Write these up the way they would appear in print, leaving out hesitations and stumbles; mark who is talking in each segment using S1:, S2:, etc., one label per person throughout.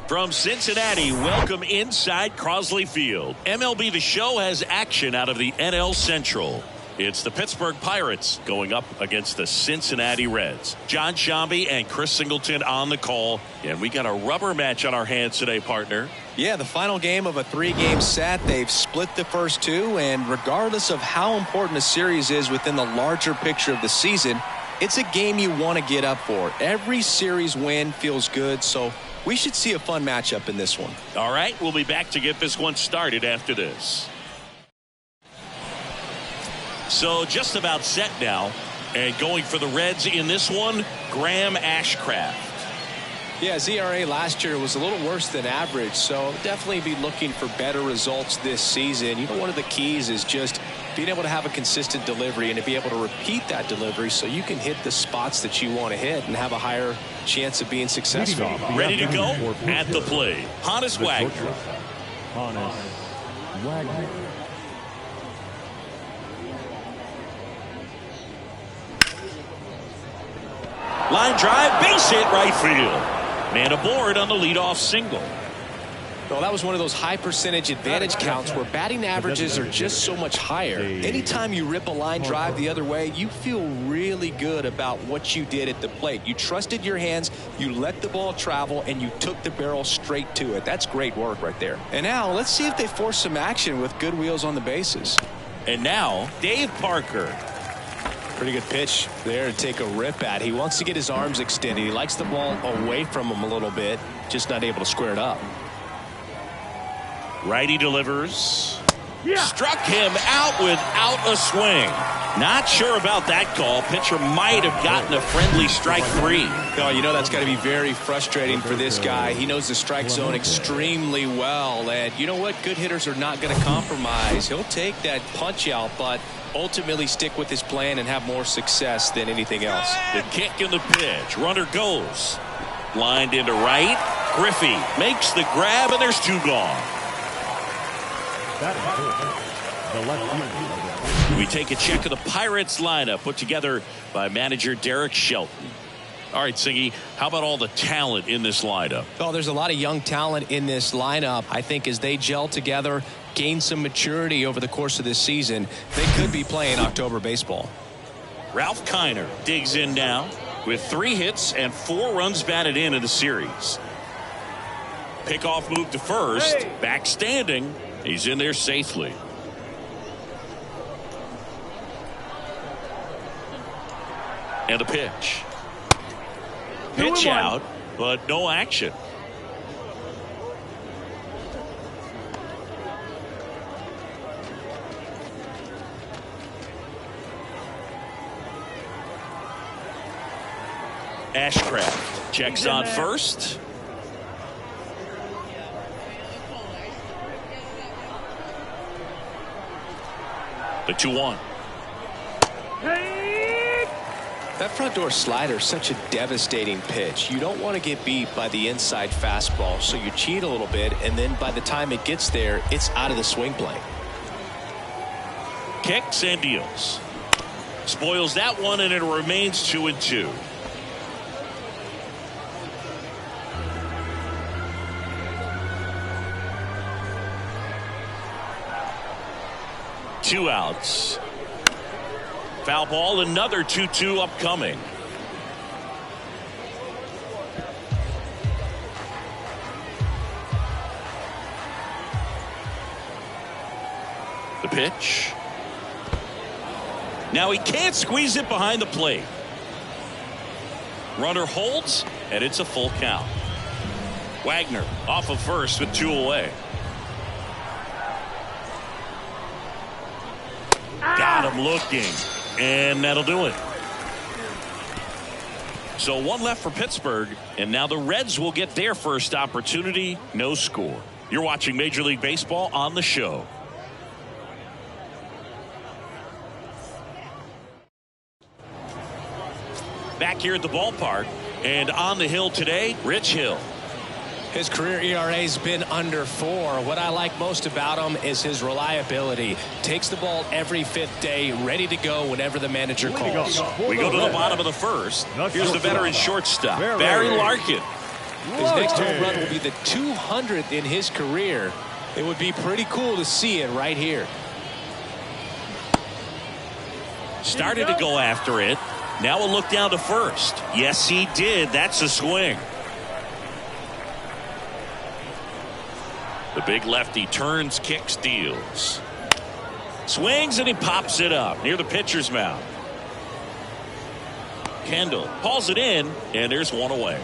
S1: From Cincinnati, welcome inside Crosley Field. MLB The Show has action out of the NL Central. It's the Pittsburgh Pirates going up against the Cincinnati Reds. John Shambi and Chris Singleton on the call. And we got a rubber match on our hands today, partner.
S2: Yeah, the final game of a 3-game set. They've split the first two, and regardless of how important a series is within the larger picture of the season, it's a game you want to get up for. Every series win feels good, so we should see a fun matchup in this one.
S1: All right, we'll be back to get this one started after this. So just about set now, and going for the Reds in this one, Graham Ashcraft.
S2: Yeah, his ERA last year was a little worse than average, so definitely be looking for better results this season. You know, one of the keys is just being able to have a consistent delivery and to be able to repeat that delivery so you can hit the spots that you want to hit and have a higher chance of being successful.
S1: Ready to go at the plate, Honus Wagner.
S3: Honus Wagner.
S1: Line drive, base hit, right field. Man aboard on the leadoff single.
S2: Well, that was one of those high percentage advantage counts where batting averages are just so much higher. Anytime you rip a line drive the other way, you feel really good about what you did at the plate. You trusted your hands, you let the ball travel, and you took the barrel straight to it. That's great work right there. And now let's see if they force some action with good wheels on the bases.
S1: And now Dave Parker.
S2: Pretty good pitch there to take a rip at. He wants to get his arms extended. He likes the ball away from him a little bit, just not able to square it up.
S1: Righty delivers. Yeah. Struck him out without a swing. Not sure about that call. Pitcher might have gotten a friendly strike 3.
S2: Oh, you know that's got to be very frustrating for this guy. He knows the strike zone extremely well. And you know what? Good hitters are not going to compromise. He'll take that punch out, but ultimately stick with his plan and have more success than anything else.
S1: The kick and the pitch. Runner goes. Lined into right. Griffey makes the grab, and there's 2 gone.
S3: The left fielder.
S1: We take a check of the Pirates lineup put together by manager Derek Shelton. All right, Singy, how about all the talent in this lineup?
S2: Oh, there's a lot of young talent in this lineup. I think as they gel together, gain some maturity over the course of this season, they could be playing October baseball.
S1: Ralph Kiner digs in now with 3 hits and 4 runs batted in the series. Pickoff move to first. Back standing. He's in there safely. And the pitch. Pitch out, but no action. Ashcraft checks on first. The 2-1.
S2: That front door slider is such a devastating pitch. You don't want to get beat by the inside fastball, so you cheat a little bit, and then by the time it gets there, it's out of the swing plane.
S1: Kicks and deals. Spoils that one, and it remains 2-2. Two outs. Foul ball, another 2-2 upcoming. The pitch. Now he can't squeeze it behind the plate. Runner holds, and it's a full count. Wagner off of first with 2 away. Got him looking, and that'll do it. So 1 left for Pittsburgh, and now the Reds will get their first opportunity. No score. You're watching Major League Baseball on the show. Back back here at the ballpark. And on the hill today, Rich Hill.
S2: His career ERA has been under 4. What I like most about him is his reliability. Takes the ball every 5th day, ready to go whenever the manager calls.
S1: We go to the bottom of the first. Here's the veteran shortstop, Barry Larkin.
S2: His next home run will be the 200th in his career. It would be pretty cool to see it right here.
S1: Started to go after it. Now a look down to first. Yes, he did. That's a swing. The big lefty turns, kicks, deals. Swings, and he pops it up near the pitcher's mound. Kendall hauls it in, and there's one away.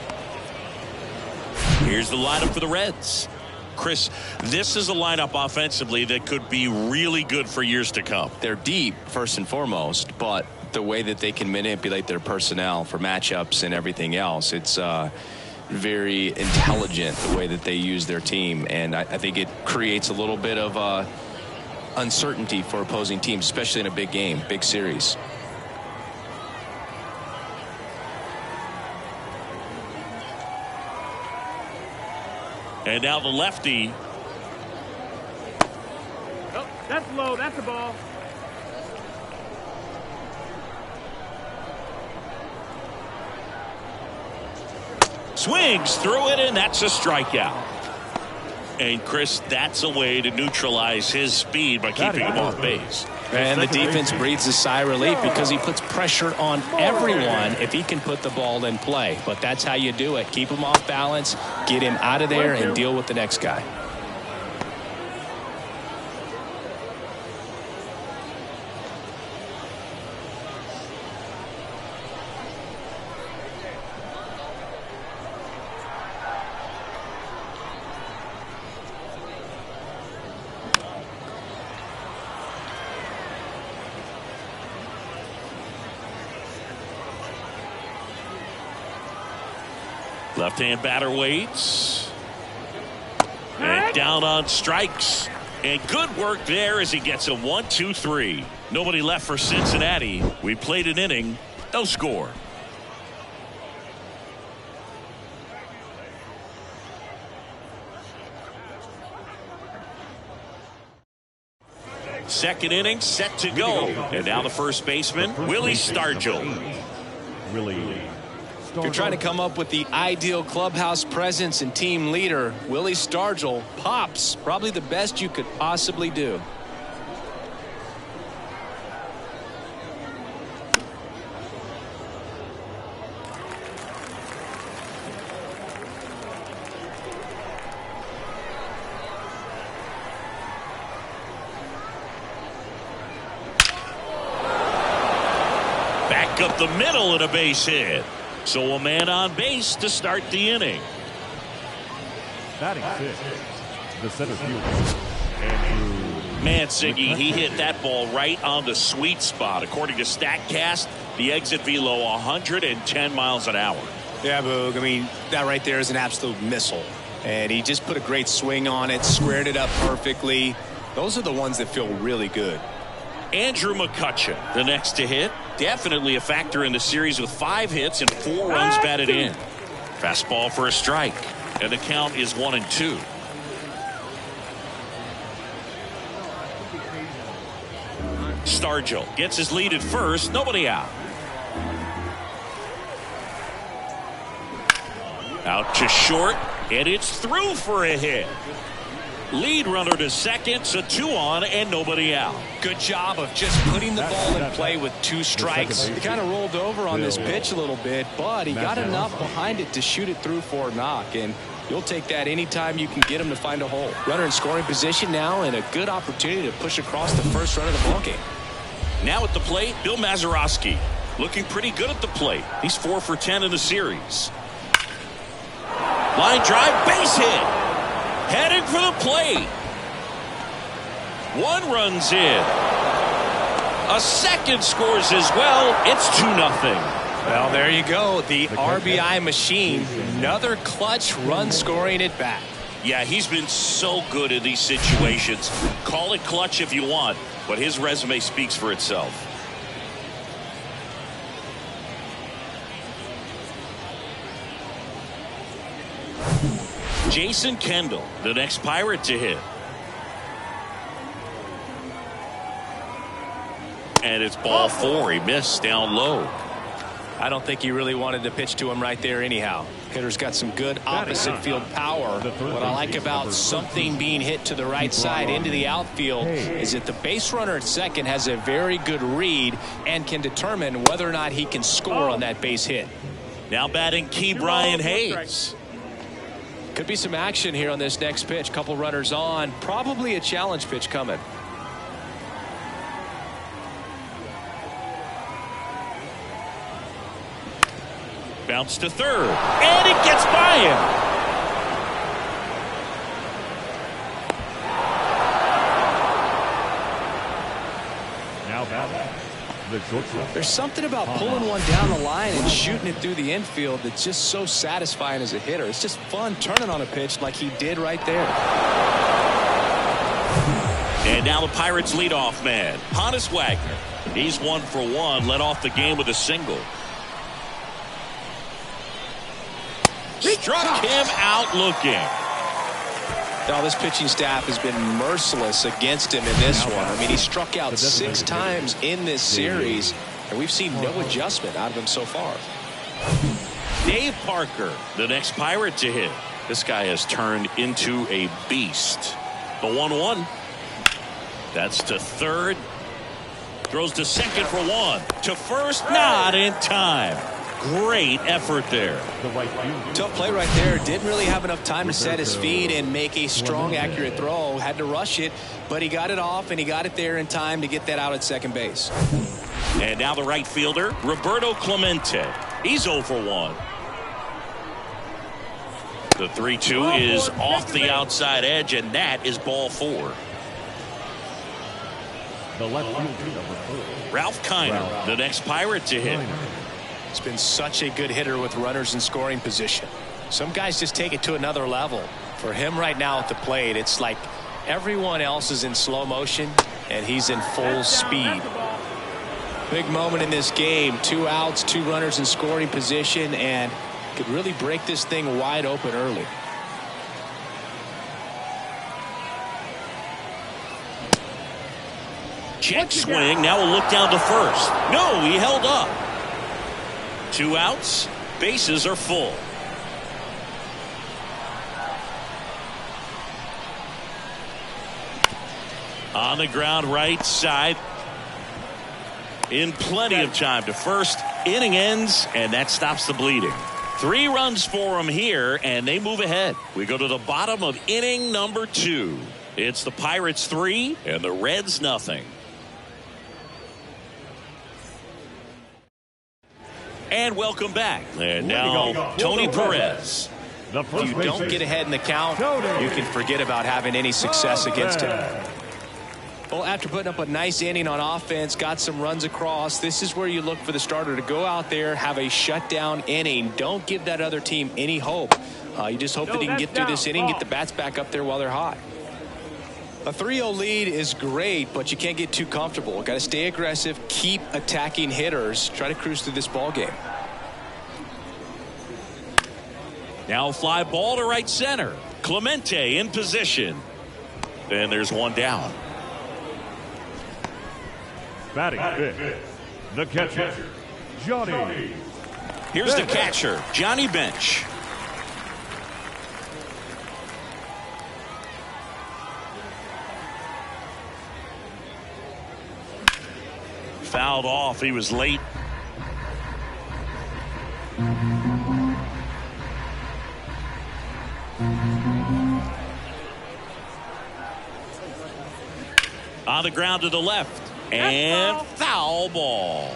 S1: Here's the lineup for the Reds. Chris, this is a lineup offensively that could be really good for years to come.
S2: They're deep, first and foremost, but the way that they can manipulate their personnel for matchups and everything else, it's very intelligent the way that they use their team, and I think it creates a little bit of uncertainty for opposing teams, especially in a big game, big series.
S1: And now the lefty.
S4: Oh, that's low. That's a ball.
S1: Swings through it, and that's a strikeout. And Chris, that's a way to neutralize his speed by keeping him off base.
S2: And the defense breathes a sigh of relief because he puts pressure on everyone if he can put the ball in play. But that's how you do it. Keep him off balance, get him out of there, and deal with the next guy.
S1: Left-hand batter waits. And down on strikes. And good work there as he gets a 1-2-3. Nobody left for Cincinnati. We played an inning. No score. Second inning set to go. And now the first baseman, Willie Stargell.
S2: If you're trying to come up with the ideal clubhouse presence and team leader, Willie Stargell pops. Probably the best you could possibly do.
S1: Back up the middle and a base hit. So a man on base to start the inning.
S3: Batting sixth, the center fielder, Andrew.
S1: Man, Siggy, he hit that ball right on the sweet spot. According to StatCast, the exit velo 110 miles an hour.
S2: Yeah, Boog. I mean, that right there is an absolute missile. And he just put a great swing on it, squared it up perfectly. Those are the ones that feel really good.
S1: Andrew McCutcheon, the next to hit. Definitely a factor in the series with 5 hits and 4 runs batted in. Fastball for a strike. And the count is 1-2. Stargell gets his lead at first. Nobody out. Out to short. And it's through for a hit. Lead runner to second, so 2 on and nobody out.
S2: Good job of just putting the ball in play with 2 strikes. He kind of rolled over on this pitch a little bit, but he got enough behind it to shoot it through for a knock, and you'll take that anytime you can get him to find a hole. Runner in scoring position now, and a good opportunity to push across the first run of the ballgame.
S1: Now at the plate, Bill Mazeroski, looking pretty good at the plate. He's 4 for 10 in the series. Line drive, base hit. Heading for the plate. 1 runs in. A second scores as well. It's 2-0.
S2: Well, there you go. The RBI machine. Another clutch run scoring at bat.
S1: Yeah, he's been so good in these situations. Call it clutch if you want, but his resume speaks for itself. Jason Kendall, the next Pirate to hit. And it's ball 4. He missed down low.
S2: I don't think he really wanted to pitch to him right there anyhow. Hitter's got some good opposite field power. What I like about something being hit to the right side into the outfield is that the base runner at second has a very good read and can determine whether or not he can score on that base hit.
S1: Now batting Key Brian Hayes.
S2: Could be some action here on this next pitch. Couple runners on. Probably a challenge pitch coming.
S1: Bounce to third. And it gets by him.
S3: Now batting the shortstop.
S2: There's something about pulling one down the line and shooting it through the infield that's just so satisfying as a hitter. It's just fun turning on a pitch like he did right there.
S1: And now the Pirates leadoff man, Honus Wagner. He's 1 for 1, led off the game with a single. Struck him out looking.
S2: Now this pitching staff has been merciless against him in this one. I mean, he struck out 6 times in this series, and we've seen no adjustment out of him so far.
S1: Dave Parker, the next Pirate to hit. This guy has turned into a beast. The 1-1. That's to third. Throws to second for 1. To first, not in time. Great effort there.
S2: Tough play right there. Didn't really have enough time to set his feet and make a strong, accurate throw. Had to rush it, but he got it off, and he got it there in time to get that out at second base.
S1: And now the right fielder, Roberto Clemente. He's 0 for 1. The 3-2 is off the outside edge, and that is ball 4.
S3: The left fielder, number 4.
S1: Ralph Kiner, the next Pirate to hit.
S2: He's been such a good hitter with runners in scoring position. Some guys just take it to another level. For him right now at the plate, it's like everyone else is in slow motion and he's in full speed. Big moment in this game. 2 outs, 2 runners in scoring position, and could really break this thing wide open early.
S1: Check swing. Now we'll look down to first. No, he held up. 2 outs. Bases are full. On the ground right side. In plenty of time to first. Inning ends, and that stops the bleeding. 3 runs for him here, and they move ahead. We go to the bottom of inning number 2. It's the Pirates 3 and the Reds nothing. And welcome back. And now Tony Perez.
S2: If you don't get ahead in the count, you can forget about having any success against him. Well, after putting up a nice inning on offense, got some runs across, this is where you look for the starter to go out there, have a shutdown inning. Don't give that other team any hope. You just hope that he can get through this inning, get the bats back up there while they're hot. A 3-0 lead is great, but you can't get too comfortable. Got to stay aggressive, keep attacking hitters, try to cruise through this ball game.
S1: Now fly ball to right center. Clemente in position. And there's one down.
S3: Batting fifth, the catcher, Johnny.
S1: Here's the catcher, Johnny Bench. Fouled off. He was late. On the ground to the left. And foul ball.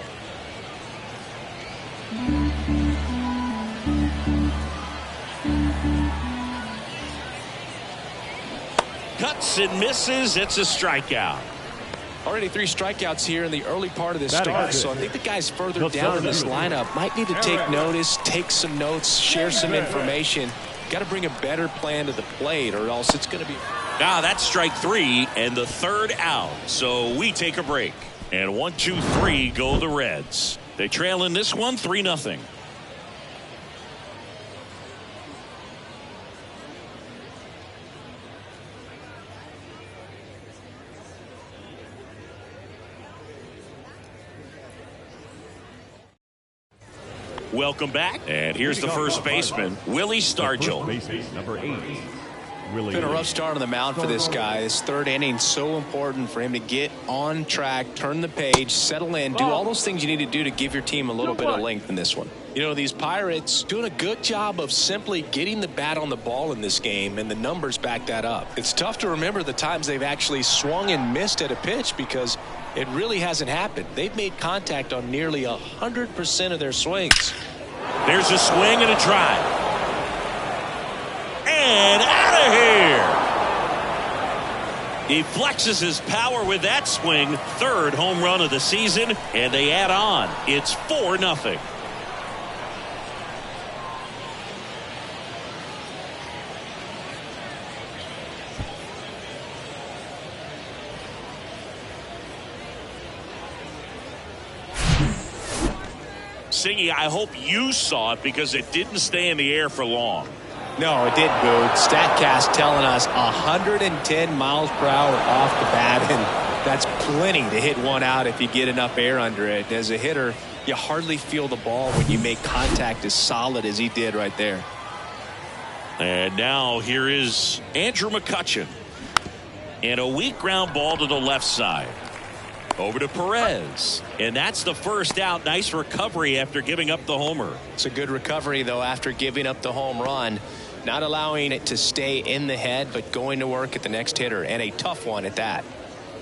S1: Cuts and misses. It's a strikeout.
S2: Already 3 strikeouts here in the early part of this start, so I think the guys further down in this lineup might need to take notice, take some notes, share some information. Got to bring a better plan to the plate, or else it's going to be.
S1: Now that's strike 3 and the 3rd out. So we take a break. And 1, 2, 3 go the Reds. They trail in this one 3-0. Welcome back. And here's the first baseman, Willie Stargell.
S3: Baseman, number 8. Really
S2: Been a rough start on the mound for this guy. His third inning, so important for him to get on track, turn the page, settle in, do all those things you need to do to give your team a little bit of length in this one. You know, these Pirates doing a good job of simply getting the bat on the ball in this game, and the numbers back that up. It's tough to remember the times they've actually swung and missed at a pitch because it really hasn't happened. They've made contact on nearly 100% of their swings.
S1: There's a swing and a drive. And out of here. He flexes his power with that swing. Third home run of the season, and they add on. It's 4-0. Singy, I hope you saw it because it didn't stay in the air for long.
S2: No, it didn't, Boog. StatCast telling us 110 miles per hour off the bat, and that's plenty to hit one out if you get enough air under it. As a hitter, you hardly feel the ball when you make contact as solid as he did right there.
S1: And now here is Andrew McCutchen. And a weak ground ball to the left side. Over to Perez. And that's the first out. Nice recovery after giving up the homer.
S2: It's a good recovery, though, after giving up the home run. Not allowing it to stay in the head, but going to work at the next hitter, and a tough one at that.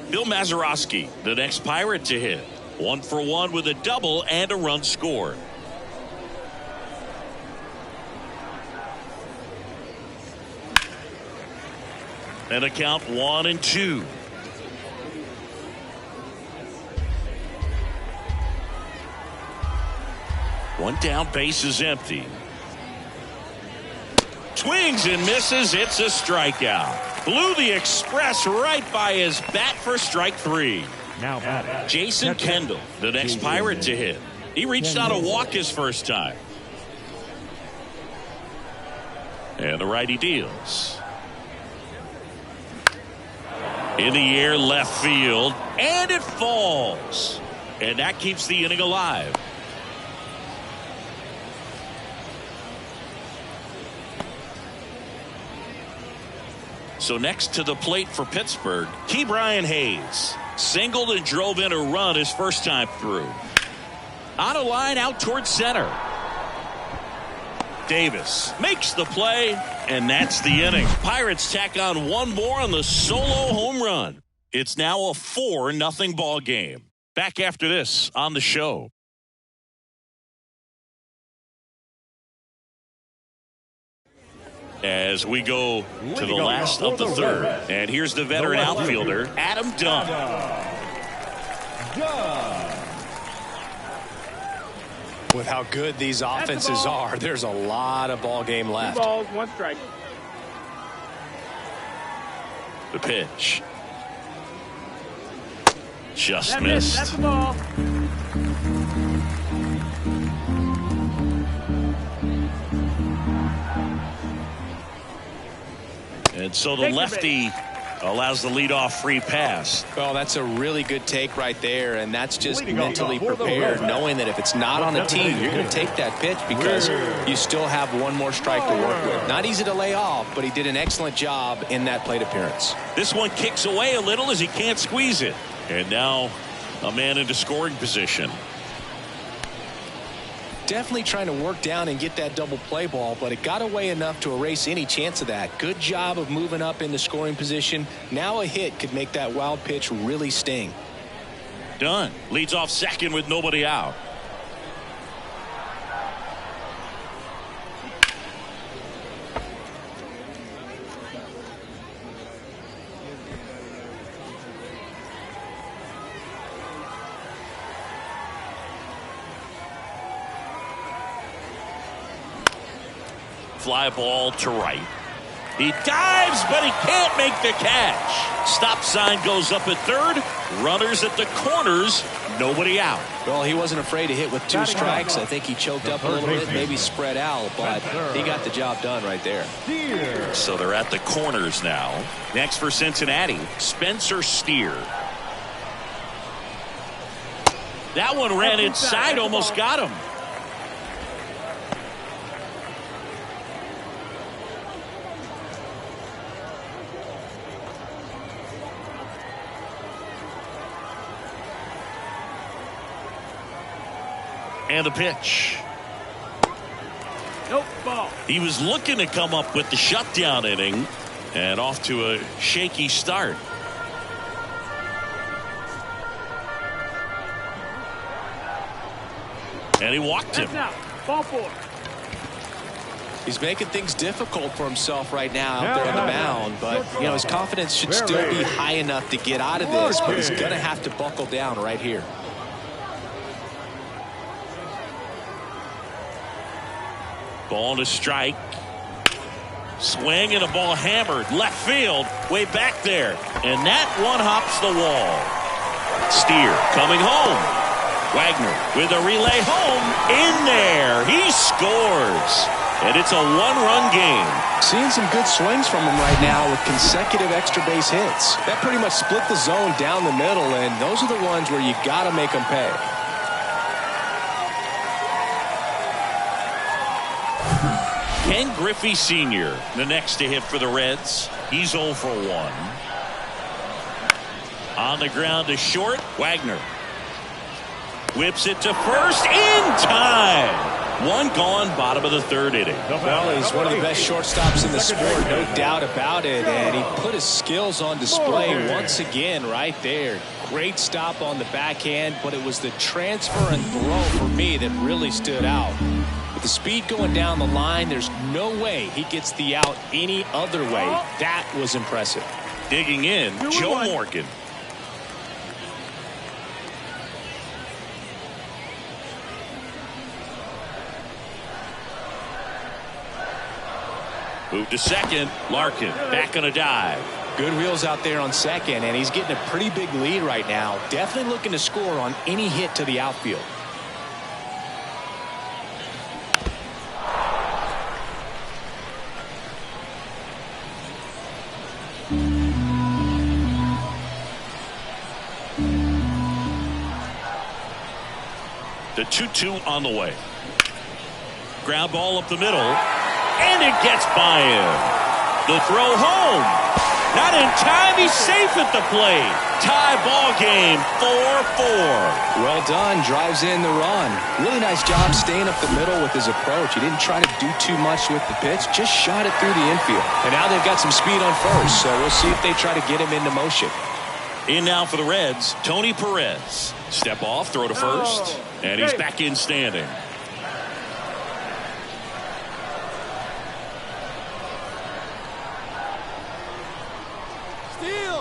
S1: Bill Mazeroski, the next Pirate to hit. 1 for 1 with a double and a run scored. And a count 1-2. One down, base is empty. Swings and misses. It's a strikeout. Blew the express right by his bat for strike 3.
S3: Now batting,
S1: Jason Kendall, the next Pirate to hit. He reached on a walk his first time. And the righty deals. In the air, left field, and it falls. And that keeps the inning alive. So next to the plate for Pittsburgh, Ke'Bryan Hayes. Singled and drove in a run his first time through. On a line out towards center. Davis makes the play, and that's the inning. Pirates tack on one more on the solo home run. It's now a 4-0 ball game. Back after this on the show. As we go to the last of the third. And here's the veteran outfielder, Adam Dunn.
S2: With how good these offenses are, there's a lot of ball game left.
S4: 2 balls, 1 strike.
S1: The pitch. Just
S4: That's
S1: missed.
S4: That's the ball.
S1: And so the lefty allows the leadoff free pass.
S2: Well, that's a really good take right there, and that's just mentally prepared, knowing that if it's not on the tee, you're going to take that pitch because you still have one more strike to work with. Not easy to lay off, but he did an excellent job in that plate appearance.
S1: This one kicks away a little as he can't squeeze it. And now a man into scoring position.
S2: Definitely trying to work down and get that double play ball, but it got away enough to erase any chance of that. Good job of moving up in the scoring position. Now a hit could make that wild pitch really sting.
S1: Dunn leads off second with nobody out. Fly ball to right. He dives, but he can't make the catch. Stop sign goes up at third. Runners at the corners. Nobody out.
S2: Well, he wasn't afraid to hit with 2 strikes. I think he choked up a little bit, maybe spread out, but he got the job done right there.
S1: So they're at the corners now. Next for Cincinnati, Spencer Steer. That one ran inside, almost got him. And the pitch.
S4: Nope, ball.
S1: He was looking to come up with the shutdown inning, and off to a shaky start. And he walked him.
S4: That's out. Ball 4.
S2: He's making things difficult for himself right now out there on the mound, but you know his confidence should still be high enough to get out of this, but he's going to have to buckle down right here.
S1: Ball to strike. Swing and a ball hammered left field, way back there, and that one hops the wall. Steer coming home. Wagner with a relay home, in there. He scores, and it's a one-run game.
S2: Seeing some good swings from him right now with consecutive extra base hits. That pretty much split the zone down the middle, and those are the ones where you got to make them pay.
S1: Ken Griffey Sr., the next to hit for the Reds. He's 0 for 1. On the ground to short. Wagner whips it to first in time. One gone, bottom of the 3rd inning.
S2: Well, he's one of the best shortstops in the sport, no doubt about it. And he put his skills on display once again right there. Great stop on the backhand, but it was the transfer and throw for me that really stood out. With the speed going down the line, there's no way he gets the out any other way. That was impressive.
S1: Digging in, Joe Morgan. Move to second. Larkin back on a dive.
S2: Good wheels out there on second, and he's getting a pretty big lead right now. Definitely looking to score on any hit to the outfield.
S1: The 2-2 on the way. Ground ball up the middle, and it gets by him. The throw home. Not in time. He's safe at the plate. Tie ball game, 4-4.
S2: Well done. Drives in the run. Really nice job staying up the middle with his approach. He didn't try to do too much with the pitch. Just shot it through the infield. And now they've got some speed on first, so we'll see if they try to get him into motion.
S1: In now for the Reds, Tony Perez. Step off, throw to first, and he's back in standing.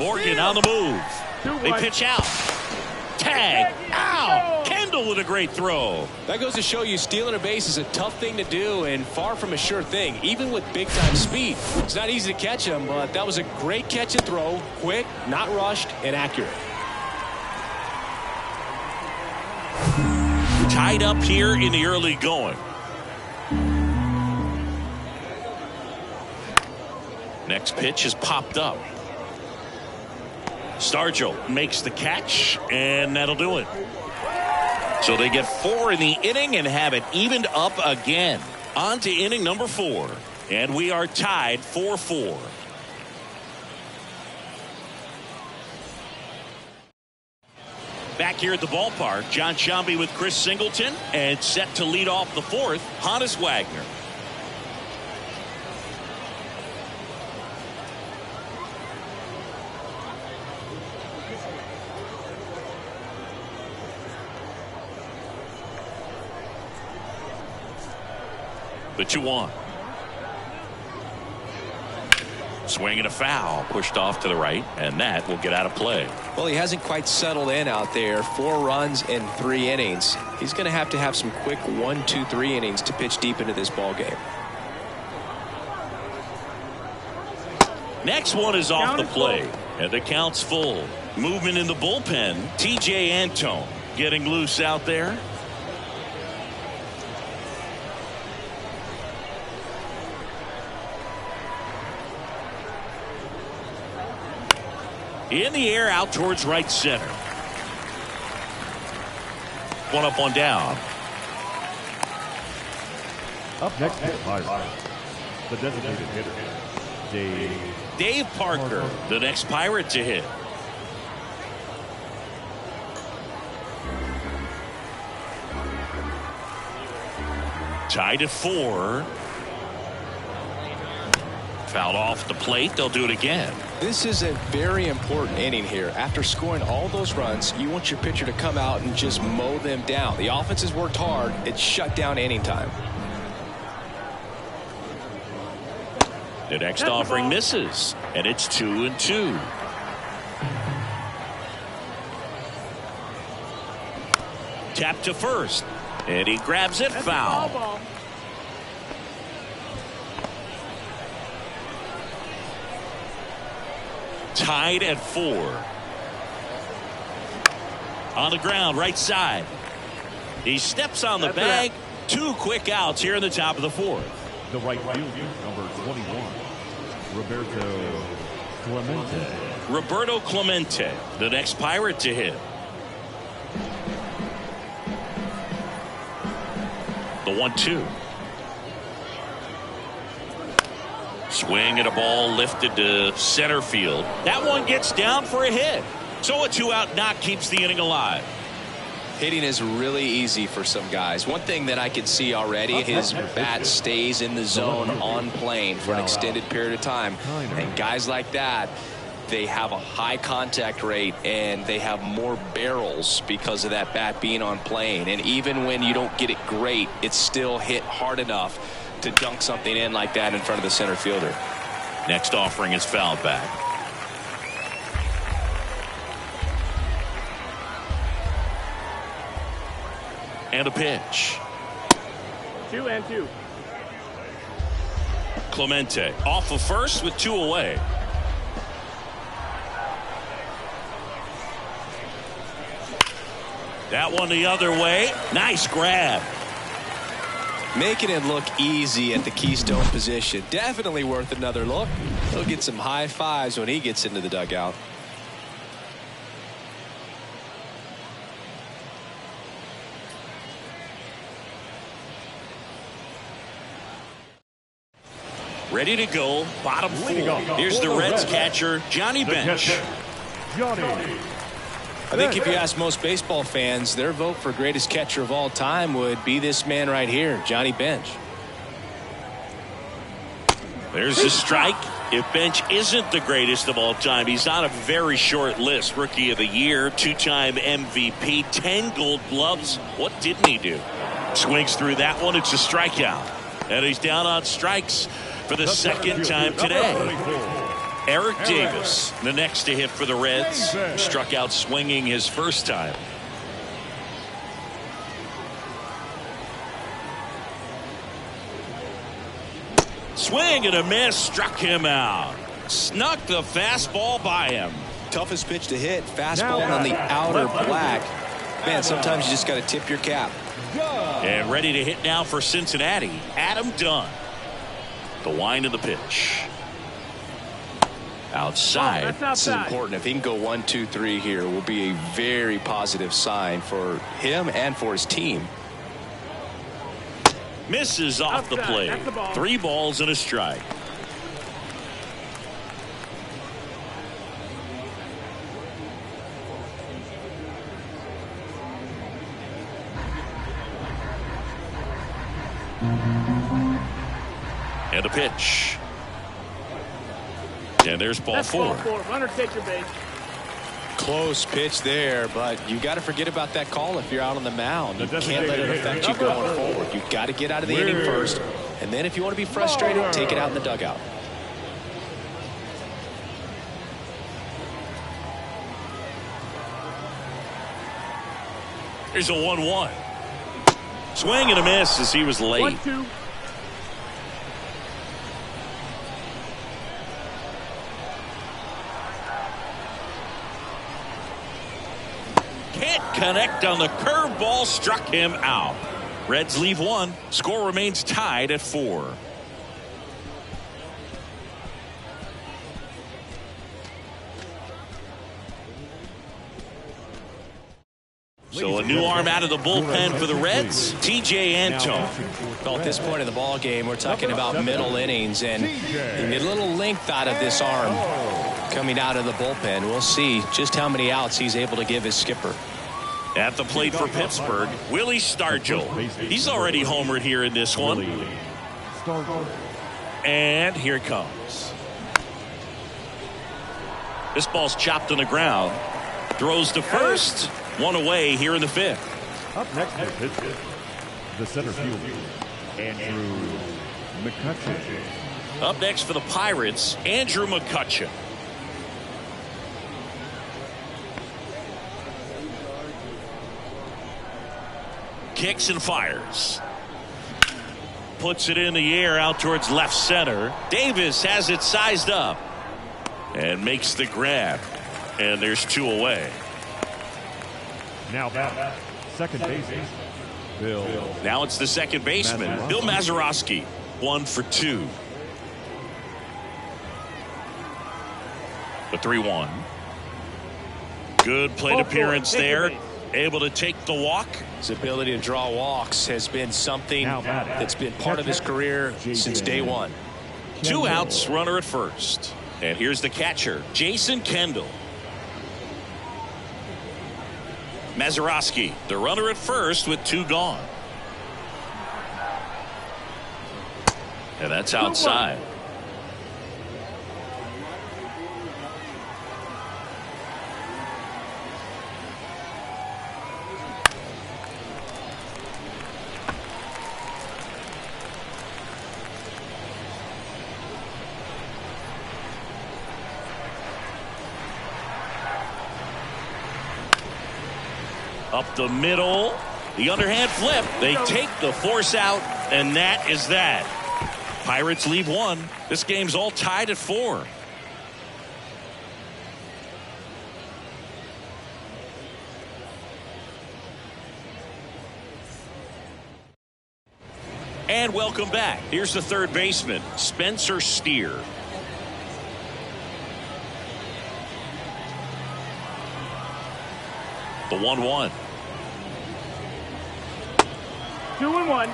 S1: Morgan on the move. They pitch out. Tag. Ow! Kendall with a great throw.
S2: That goes to show you stealing a base is a tough thing to do and far from a sure thing, even with big-time speed. It's not easy to catch him, but that was a great catch and throw. Quick, not rushed, and accurate.
S1: Tied up here in the early going. Next pitch is popped up. Stargell makes the catch, and that'll do it. So they get 4 in the inning and have it evened up again. On to inning number 4, and we are tied 4-4. Back here at the ballpark, John Sciambi with Chris Singleton, and set to lead off the 4th, Honus Wagner. The 2-1. Swing and a foul, pushed off to the right, and that will get out of play.
S2: Well, he hasn't quite settled in out there. 4 runs in 3 innings. He's going to have some quick 1, 2, 3 innings to pitch deep into this ball game.
S1: Next one is off the plate, and the count's full. Movement in the bullpen. T.J. Antone getting loose out there. In the air, out towards right center. One up, one down.
S3: Up next is the designated hitter,
S1: Dave Parker, the next Pirate to hit. Tied at 4. Fouled off the plate. They'll do it again.
S2: This is a very important inning here. After scoring all those runs, you want your pitcher to come out and just mow them down. The offense has worked hard. It's shut down inning time.
S1: The next offering misses, and it's 2-2. Tap to first, and he grabs it. Foul. Tied at 4. On the ground, right side. He steps on the bag. 2 quick outs here in the top of the 4th.
S3: The right fielder, number 21,
S1: Roberto Clemente, the next Pirate to hit. The 1-2. Swing and a ball lifted to center field. That one gets down for a hit. So a 2-out knock keeps the inning alive.
S2: Hitting is really easy for some guys. One thing that I can see already, his bat stays in the zone on plane for an extended period of time. And guys like that, they have a high contact rate and they have more barrels because of that bat being on plane. And even when you don't get it great, it's still hit hard enough to dunk something in like that in front of the center fielder.
S1: Next offering is fouled back. And a pitch.
S4: 2-2.
S1: Clemente off of first with 2 away. That one the other way. Nice grab.
S2: Making it look easy at the Keystone position. Definitely worth another look. He'll get some high fives when he gets into the dugout.
S1: Ready to go. Bottom 4. Here's the Reds catcher, Johnny Bench.
S2: I think if you ask most baseball fans, their vote for greatest catcher of all time would be this man right here, Johnny Bench.
S1: There's the strike. If Bench isn't the greatest of all time, he's on a very short list. Rookie of the Year, 2-time MVP, 10 Gold Gloves. What didn't he do? Swings through that one. It's a strikeout. And he's down on strikes for the second time today. Eric Davis, the next to hit for the Reds, struck out swinging his first time. Swing and a miss, struck him out. Snuck the fastball by him.
S2: Toughest pitch to hit, fastball on the outer black. Man, sometimes you just got to tip your cap.
S1: And ready to hit now for Cincinnati, Adam Dunn. The wind of the pitch. Outside.
S2: This is important. If he can go 1, 2, 3 here, will be a very positive sign for him and for his team.
S1: Misses off the plate. 3 balls and a strike. And a pitch. And there's ball 4.
S4: Runner take your base.
S2: Close pitch there, but you got to forget about that call if you're out on the mound. You can't let it affect you going forward. You got to get out of the inning first, and then if you want to be frustrated, take it out in the dugout.
S1: Here's a 1-1. Swing and a miss as he was late.
S4: 1-2.
S1: Can't connect on the curveball, struck him out. Reds leave 1. Score remains tied at 4. So a new arm out of the bullpen for the Reds, T.J. Antone.
S2: Well, at this point in the ball game, we're talking about middle innings, and you get a little length out of this arm coming out of the bullpen. We'll see just how many outs he's able to give his skipper.
S1: At the plate for Pittsburgh, Willie Stargell. He's already homered here in this one. And here it comes. This ball's chopped on the ground. Throws to first. One away here in the fifth.
S3: Up next for Pittsburgh, the center fielder, Andrew McCutchen.
S1: Up next for the Pirates, Andrew McCutchen. Kicks and fires. Puts it in the air out towards left center. Davis has it sized up and makes the grab. And there's 2 away.
S3: Now back, second baseman, Bill.
S1: Now it's the second baseman, Bill Mazeroski. 1 for 2. The 3-1. Good plate appearance there. Able to take the walk.
S2: His ability to draw walks has been something that's been part of his career since day one.
S1: 2 outs, runner at first. And here's the catcher, Jason Kendall. Mazeroski, the runner at first with 2 gone. And that's outside. Up the middle, the underhand flip. They take the force out, and that is that. Pirates leave 1. This game's all tied at 4. And welcome back. Here's the third baseman, Spencer Steer. The 1-1.
S4: 2-1.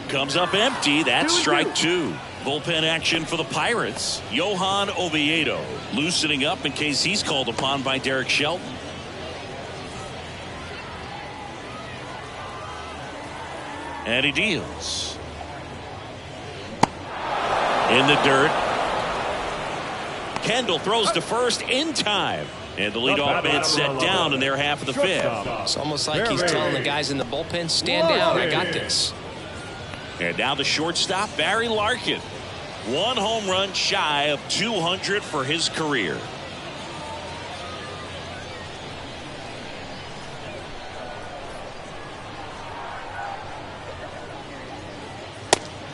S1: Comes up empty. That's strike 2. Bullpen action for the Pirates. Johan Oviedo loosening up in case he's called upon by Derek Shelton. And he deals. In the dirt. Kendall throws to first in time. And the leadoff man set down in their half of the fifth.
S2: It's almost like he's telling the guys in the bullpen, stand down, I got this.
S1: And now the shortstop, Barry Larkin. 1 home run shy of 200 for his career.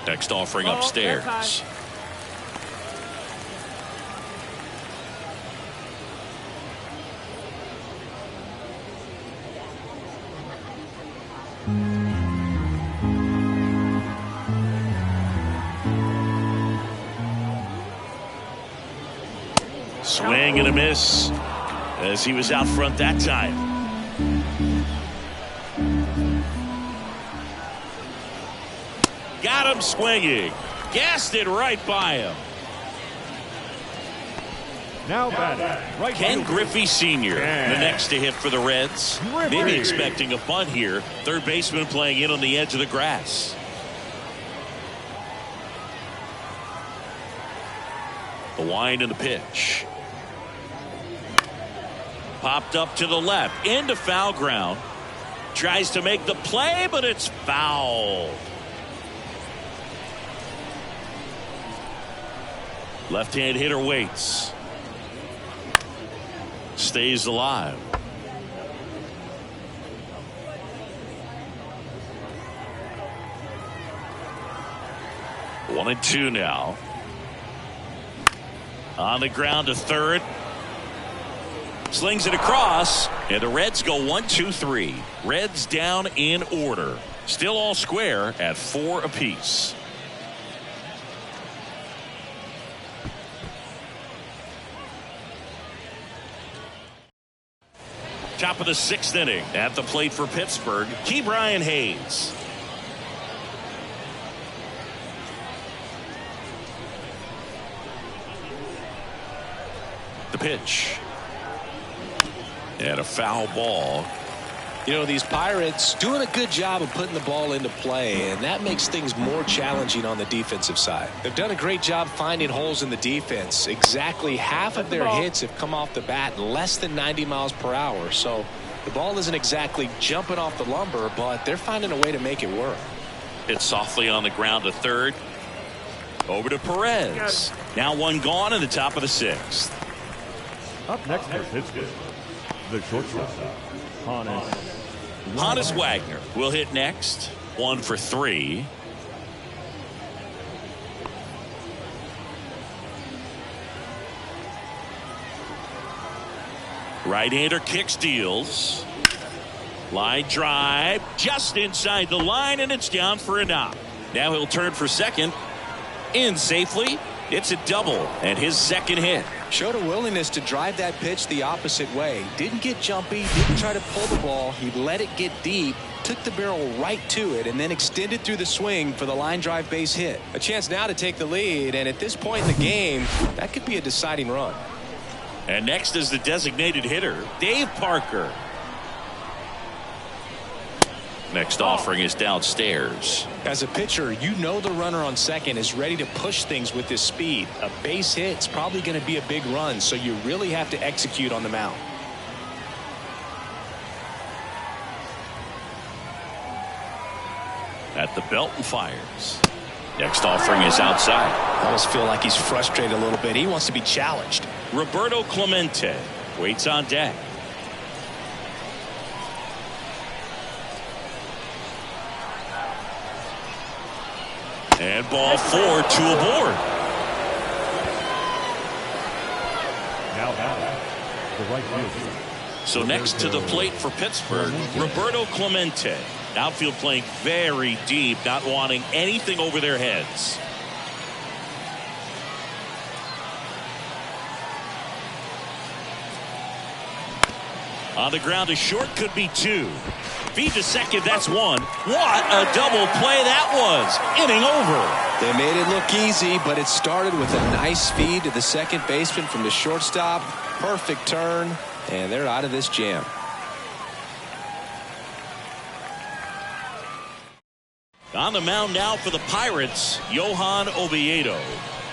S1: Next offering upstairs. Swing and a miss as he was out front that time. Got him swinging. Gassed it right by him.
S3: Now batting, right
S1: Ken
S3: fielder.
S1: Griffey Sr. the next to hit for the Reds. Maybe expecting a bunt here. Third baseman playing in on the edge of the grass. The wind and the pitch. Popped up to the left into foul ground. Tries to make the play, but it's foul. Left-hand hitter waits. Stays alive. One and two now. On the ground to third. Slings it across. And the Reds go 1-2-3. Reds down in order. Still all square at 4 apiece. Top of the 6th inning. At the plate for Pittsburgh, Ke'Bryan Hayes. The pitch. And a foul ball.
S2: You know, these Pirates doing a good job of putting the ball into play, and that makes things more challenging on the defensive side. They've done a great job finding holes in the defense. Exactly half of their hits have come off the bat less than 90 miles per hour. So the ball isn't exactly jumping off the lumber, but they're finding a way to make it work.
S1: Hit softly on the ground to third. Over to Perez. Now one gone in the top of the 6th.
S3: Up next for Pittsburgh, the shortstop,
S1: Honus Wagner will hit next. 1 for 3. Right-hander kicks, deals. Line drive just inside the line, and it's down for a knock. Now he'll turn for second. In safely. It's a double and his second hit.
S2: Showed a willingness to drive that pitch the opposite way. Didn't get jumpy, didn't try to pull the ball. He let it get deep, took the barrel right to it, and then extended through the swing for the line drive base hit. A chance now to take the lead, and at this point in the game, that could be a deciding run.
S1: And next is the designated hitter, Dave Parker. Next offering is downstairs.
S2: As a pitcher, you know the runner on second is ready to push things with his speed. A base hit's probably going to be a big run, so you really have to execute on the mound.
S1: At the belt and fires. Next offering is outside.
S2: I almost feel like he's frustrated a little bit. He wants to be challenged.
S1: Roberto Clemente waits on deck. And ball 4, 2 aboard.
S3: now the right field.
S1: So next to the plate for Pittsburgh, Roberto Clemente. Outfield playing very deep, not wanting anything over their heads. On the ground to short, could be 2. Feed to second, that's 1. What a double play that was. Inning over.
S2: They made it look easy, but it started with a nice feed to the second baseman from the shortstop. Perfect turn, and they're out of this jam.
S1: On the mound now for the Pirates, Johan Oviedo.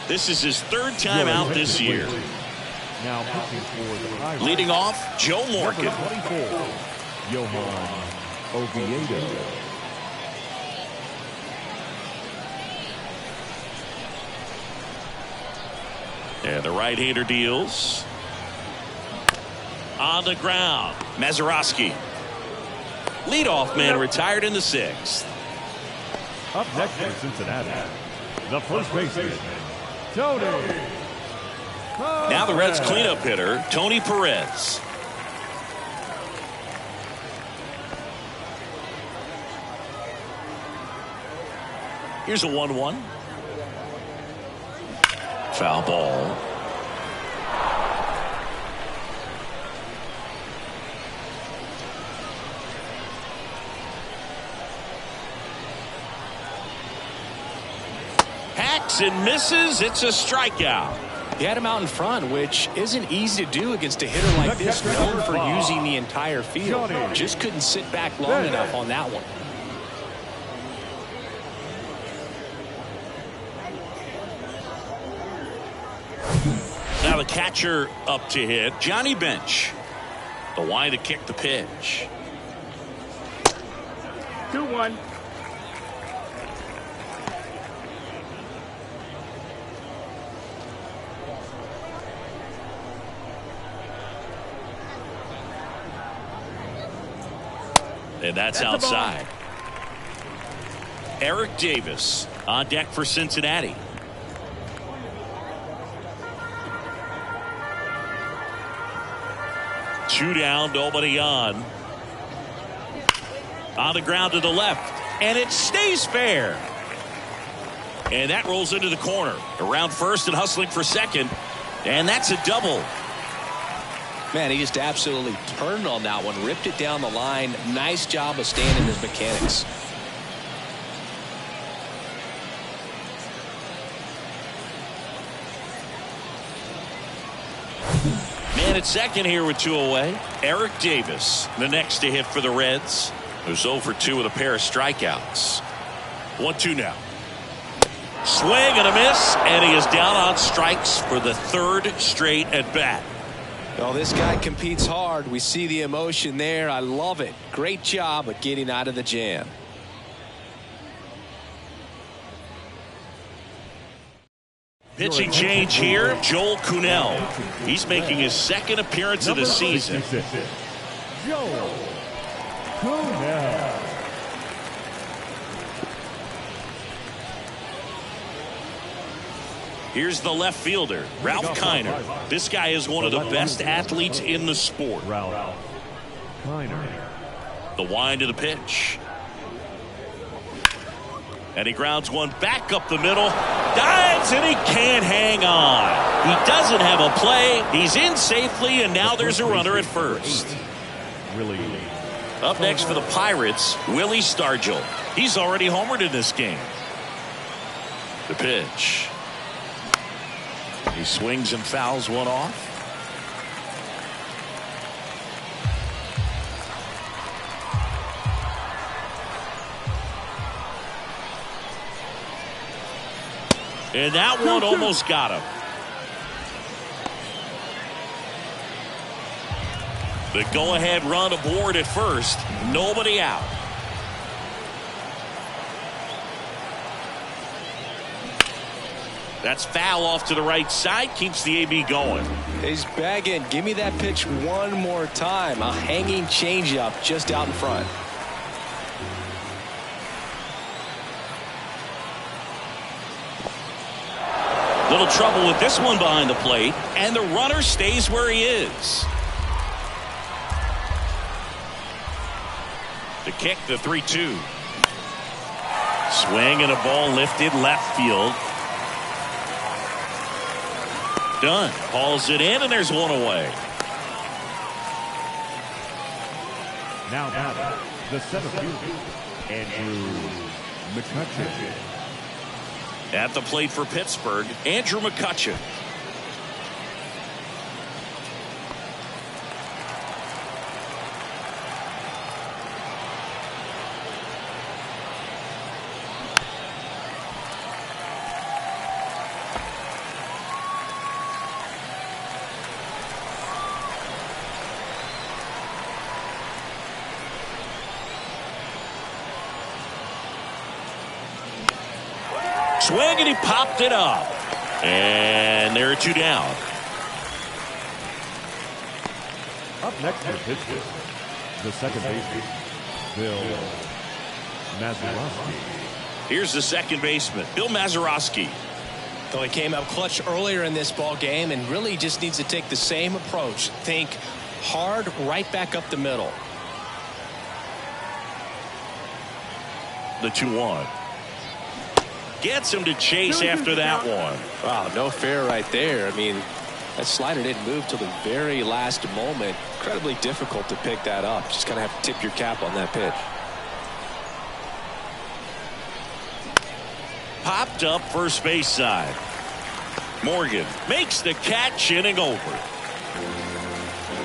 S1: This is his 3rd time out this year.
S3: Now pitching for the Pirates.
S1: Leading off, Joe Morgan.
S3: Number 24, Johan Oviedo.
S1: And the right-hander deals. On the ground, Mazeroski. Leadoff man retired in the 6th.
S3: Up next for Cincinnati, the first baseman, Tony.
S1: Now the Reds cleanup hitter, Tony Perez. Here's a 1-1. Foul ball. Hacks and misses. It's a strikeout.
S2: He had him out in front, which isn't easy to do against a hitter like this, known for using the entire field. Just couldn't sit back long enough on that one.
S1: Now the catcher up to hit, Johnny Bench. The line to kick the pitch.
S4: 2-1.
S1: And that's outside. Eric Davis on deck for Cincinnati. Two down, nobody on. On the ground to the left, and it stays fair. And that rolls into the corner. Around first and hustling for second, and that's a double.
S2: Man, he just absolutely turned on that one, ripped it down the line. Nice job of staying in his mechanics.
S1: Man at second here with 2 away. Eric Davis, the next to hit for the Reds, who's 0 for 2 with a pair of strikeouts. 1-2 now. Swing and a miss, and he is down on strikes for the 3rd straight at bat.
S2: Well, this guy competes hard. We see the emotion there. I love it. Great job of getting out of the jam.
S1: Pitching change here, Joel Kuhnel. He's making his 2nd appearance of the season.
S3: Joel Kuhnel.
S1: Here's the left fielder, Ralph Kiner. This guy is one of the best athletes in the sport.
S3: Ralph Kiner.
S1: The wind of the pitch. And he grounds one back up the middle. Dives, and he can't hang on. He doesn't have a play. He's in safely, and now there's a runner at first.
S3: Really.
S1: Up next for the Pirates, Willie Stargell. He's already homered in this game. The pitch. He swings and fouls one off. And that one almost got him. The go-ahead run aboard at first. Nobody out. That's foul off to the right side. Keeps the AB going.
S2: He's bagging. Give me that pitch one more time. A hanging changeup just out in front.
S1: Little trouble with this one behind the plate, and the runner stays where he is. The kick, the 3-2. Swing and a ball lifted left field. Done. Hauls it in, and there's one away.
S3: Now batting, the center fielder, Andrew McCutcheon.
S1: At the plate for Pittsburgh, Andrew McCutcheon. Swing, and he popped it up. And there are 2 down.
S3: Up next for Pittsburgh, the second baseman, Bill Mazeroski.
S1: Here's the second baseman, Bill Mazeroski.
S2: Well, he came up clutch earlier in this ball game and really just needs to take the same approach. Think hard right back up the middle.
S1: The 2-1. Gets him to chase after that one.
S2: Wow, no fair right there. I mean, that slider didn't move till the very last moment. Incredibly difficult to pick that up. Just kind of have to tip your cap on that pitch.
S1: Popped up first base side. Morgan makes the catch, inning over.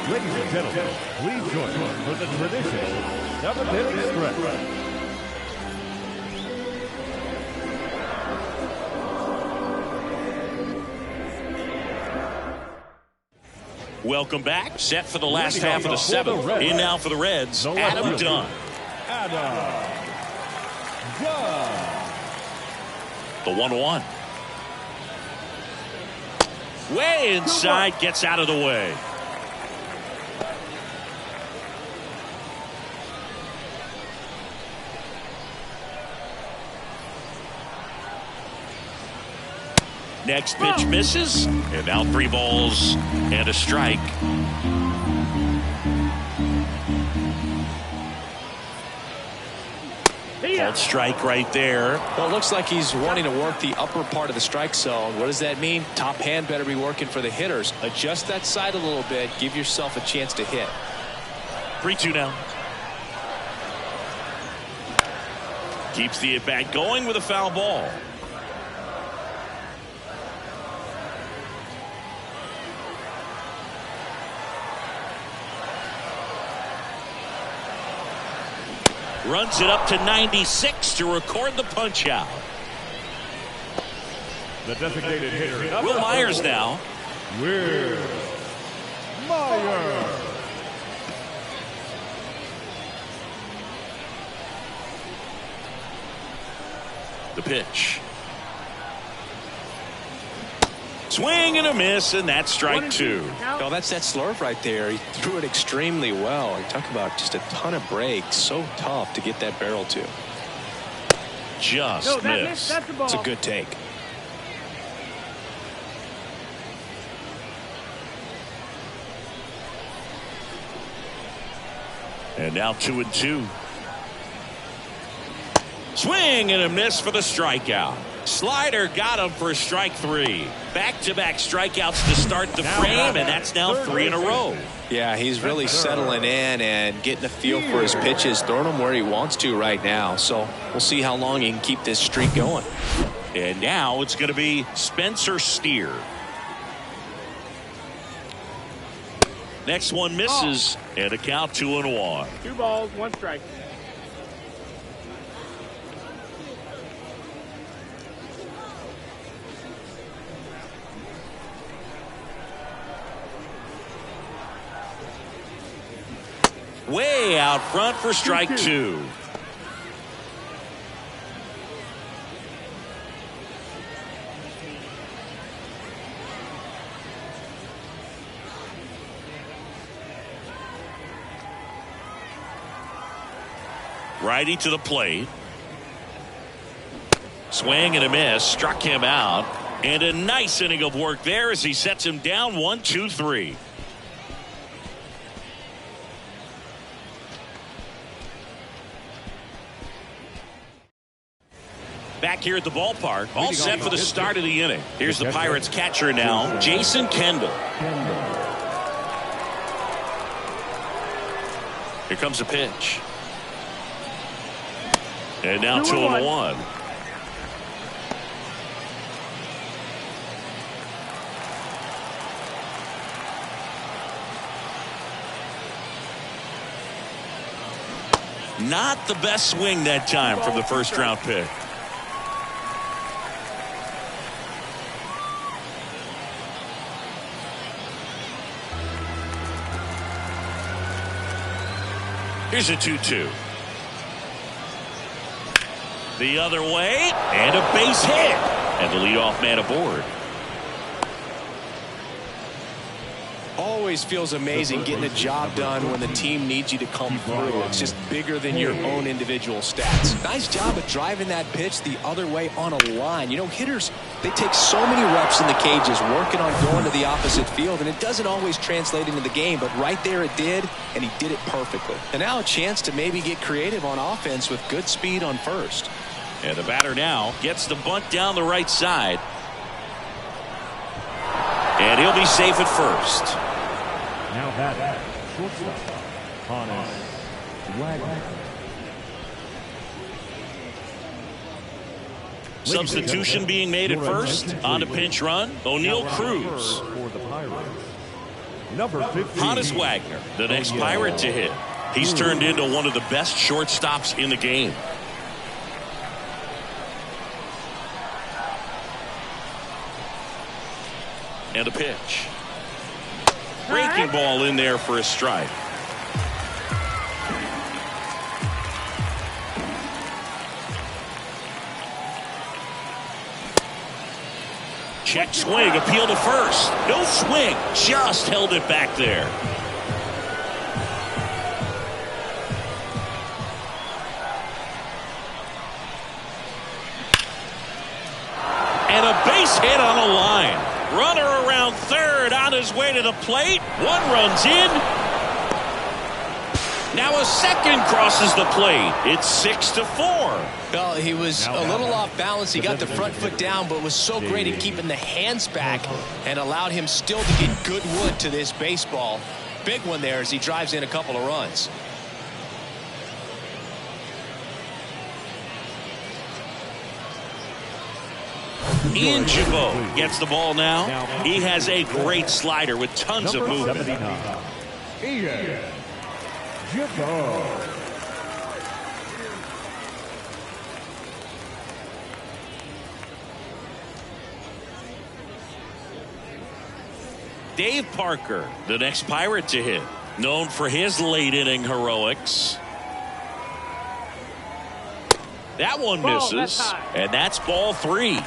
S3: Ladies and gentlemen, please join us for the traditional 7th-inning stretch.
S1: Welcome back. Set for the last half of the 7th. In now for the Reds, Adam Dunn. The 1-1. Way inside, gets out of the way. Next pitch misses, and now 3 balls and a strike. Called strike right there.
S2: Well, it looks like he's wanting to work the upper part of the strike zone. What does that mean? Top hand better be working for the hitters. Adjust that side a little bit. Give yourself a chance to hit.
S1: 3-2 now. Keeps the at-bat going with a foul ball. Runs it up to 96 to record the punch out.
S3: The designated hitter.
S1: Will Myers now.
S3: Will Myers.
S1: The pitch. Swing and a miss, and that's strike two.
S2: Oh, that's that slurve right there. He threw it extremely well. You talk about just a ton of breaks. So tough to get that barrel to.
S1: Just missed.
S4: That's the ball.
S2: It's a good take.
S1: And now 2-2. Swing and a miss for the strikeout. Slider got him for strike three. Back-to-back strikeouts to start the frame, and that's now 3 in a row.
S2: Yeah, he's really settling in and getting a feel for his pitches, throwing them where he wants to right now. So we'll see how long he can keep this streak going.
S1: And now it's going to be Spencer Steer. Next one misses, and a count 2-1.
S4: 2 balls, 1 strike.
S1: Way out front for strike 2. Righty to the plate. Swing and a miss. Struck him out. And a nice inning of work there as he sets him down 1-2-3. Back here at the ballpark, all set for the start of the inning. Here's the Pirates catcher now, Jason Kendall. Here comes a pitch. And now 2-1. Not the best swing that time from the first round pick. Here's a 2-2. The other way, and a base hit. And the leadoff man aboard.
S2: Always feels amazing getting a job done when the team needs you to come through. It's just bigger than your own individual stats. Nice job of driving that pitch the other way on a line. You know, hitters, they take so many reps in the cages working on going to the opposite field, and it doesn't always translate into the game, but right there it did, and he did it perfectly. And now a chance to maybe get creative on offense with good speed on first.
S1: And the batter now gets the bunt down the right side. And he'll be safe at first.
S3: Now batting, shortstop, Hannes Wagner.
S1: Substitution being made at first. On a pinch run, O'Neal Cruz.
S3: For the Pirates, number 15,
S1: Hannes Wagner, the next Pirate to hit. He's turned into one of the best shortstops in the game. And a pitch. Breaking ball in there for a strike. Check swing, appeal to first. No swing, just held it back there. And a base hit on a line. Runner around third on his way to the plate. One runs in. Now a second crosses the plate. It's 6-4.
S2: Well, he was a little off balance. He got the front foot down, but was so great at keeping the hands back and allowed him still to get good wood to this baseball. Big one there as he drives in a couple of runs.
S1: Ian Gibaut gets the ball now. He has a great slider with tons of movement.
S3: Ian Gibaut.
S1: Dave Parker, the next Pirate to hit. Known for his late inning heroics. That one misses, and that's ball 3.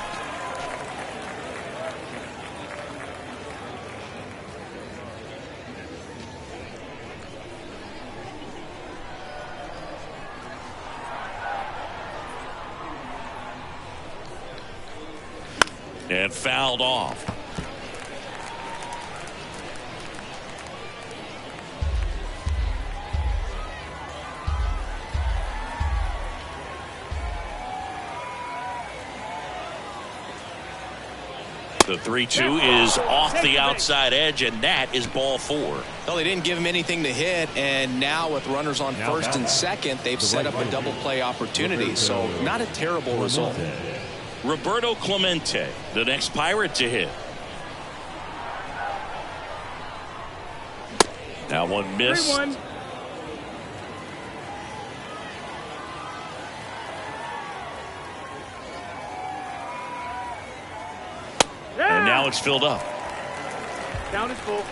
S1: And fouled off. The 3-2 is off the outside edge, and that is ball 4.
S2: Well, they didn't give him anything to hit, and now with runners on first and second, they've set up a double play opportunity, so not a terrible result.
S1: Roberto Clemente, the next Pirate to hit. That one missed.
S4: 3-1.
S1: And now it's filled up.
S4: Down is full.